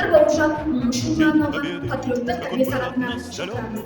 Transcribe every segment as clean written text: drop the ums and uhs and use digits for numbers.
Бауыржан Момышұлына арналған патриоттық тәрбие сағатына шақырамыз.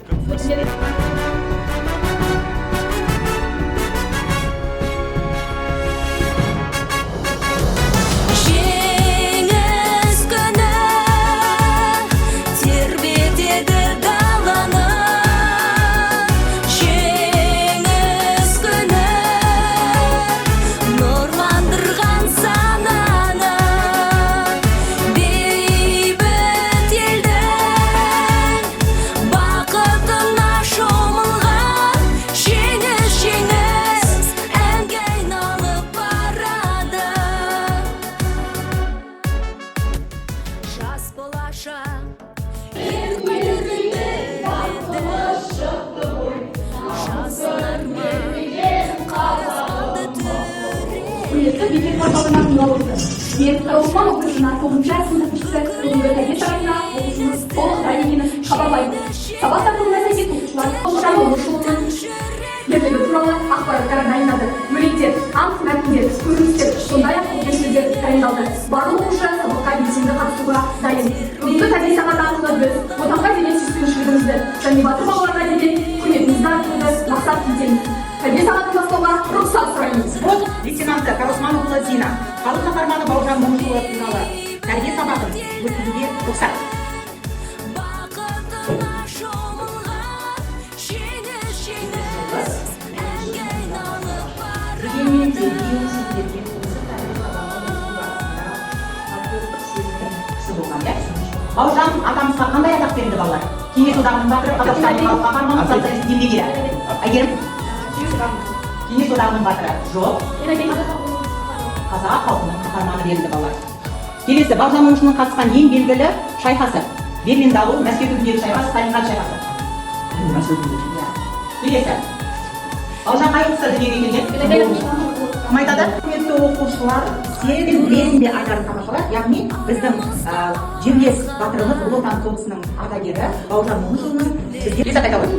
Бекет порталына тыңдалды. Мен Қараусман округына 9-ші сыныпшысы бүгінгі тәрбие сағатына оқушымыз толық дайын екенін хабарлайды. Сабақ тақырыбына сәйкес оқушылар Бауыржан Момышұлының ерлігі туралы ақпараттар дайындады. Өлеңдер, ант мәтіндер, көріністер, сондай-ақ оқыған сөздер дайындалды. Барлық оқушы сабаққа белсенді қатысуға дайын. Бүгінгі тәрбие сағаты арқылы біз отанға деген сүйіспеншілігімізді және батыр бабаларға деген құрметімізді арттыруды мақсат етеміз. Тәрбие сағатын бастауға рұқсат сұраймыз. Лейтенанты Қараусманова Дина, халық қаһарманы Бауыржан Момышұлы туралы тәрбие сабағын өткізуге рұқсат. Бауыржан атамызға қандай атақ берілді балалар? Кеңес одағының батыры, Қазақстанның халық қаһарманы, социалист еңбекері. Әйгерім? Кеңес одағының батыры? Жоқ. Қазақ халқының қаһарманы берілді балалар. Келесі, Бауыржан Момышұлының қатысқан ең белгілі шайқасы. Берлин дауыл, Мәскеу түбіндегі шайқас, Сталинград шайқасы. Келесі. Бауыржан қай облыста дүниеге келген? Кім айтады? Құрметті оқушылар, сен білесің бе айтарын тамашалар, яғни біздің жерлес батырымыз Ұлы Отан соғысының ардагері Бауыржан Момышұлының бізге лесат айта ғой.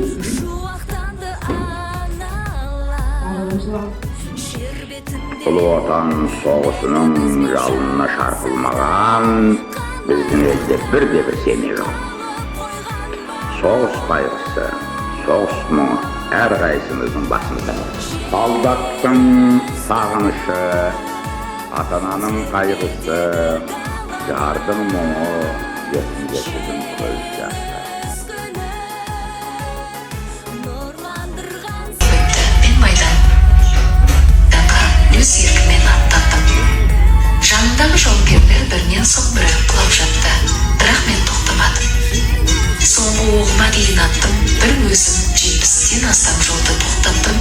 Ұлы Отан соғысының жалынына шарпылмаған біздің елде бірде-бір семья жоқ. Соғыс қайғысы, соғыс мұңы әрқайсымыздың басымызда. Солдаттың сағынышы, ата-ананың қайғысы, жардың мұңы есінде біздің көз жасы. Өз еркімен аттандым. Жанымдағы жауынгерлер бірінен соң бірі құлап жатты, бірақ мен тоқтамадым. Соңғы оғыма дейін аттым, бір өзім 70-тен астам жолды тоқтаттым.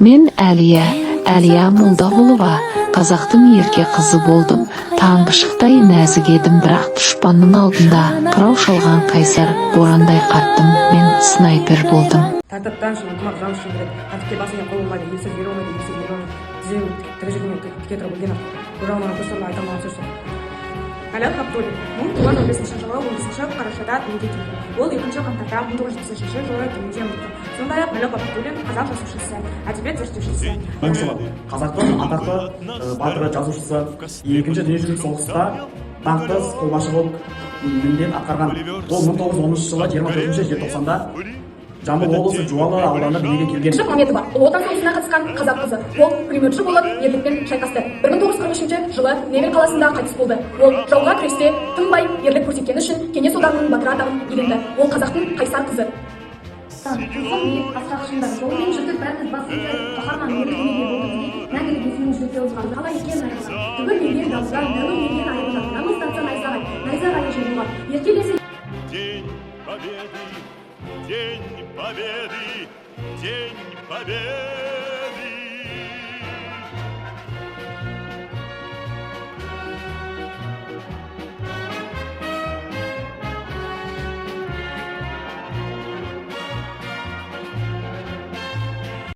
Мен Әлия Молдағұлова, қазақтың ерке қызы болдым. Таңғышықтай нәзік едім, бірақ дұшпанның алдында қырау шалған қайсар борандай қаттым. Мен снайпер болдым. Тәртіптен ынтымақ жан үшін керек. Тәртіпке басына қол болмайды. Елсіз ер болмайды, елсіз ер болмайды. Тізем тірі жерден тіке тұрып өлген ақ. Көжалмаған көштеріне айтамаған сөз жоқ. Әлият Ғабдуллин 1915 жылы 15 қарашада дүниеге келген. Ол 2 қаңтарда 1970 жылы дүниеден өтті. Сондай-ақ Әлият Ғабдуллин қазақ жазушысы, әдебиет зерттеушісі. Қазақтың атақты батыры, жазушысы, екінші дүниежүзілік соғыста даңқты қолбасшы болып міндет атқарған. Ол 1913 жылы 24 желтоқсанда Жамбыл облысы Жуалы ауданында дүниеге келген. Мұхаметова Ұлы Отан соғысына қатысқан қазақ қызы. Ол пулеметші болып ерлікпен шайқасты. 1943 жылы Невель қаласында қайтыс болды. Ол жауға күресте тынбай ерлік көрсеткені үшін Кеңес одағының батыры атағын иеленді. Ол қазақтың қайсар қызы. Қызым биік асқақ шыңдар жолымен жүрдік, бәріміз басымызды қаһарман ерлігіне болды дейік, мәңгілік есімнен жүрекке озған. Қалай екен айырған, түгіл менен дауылдан, дәуір менен айырған, намыстанса найзағай жеңілған. Еркелесе День Победы, День Победы.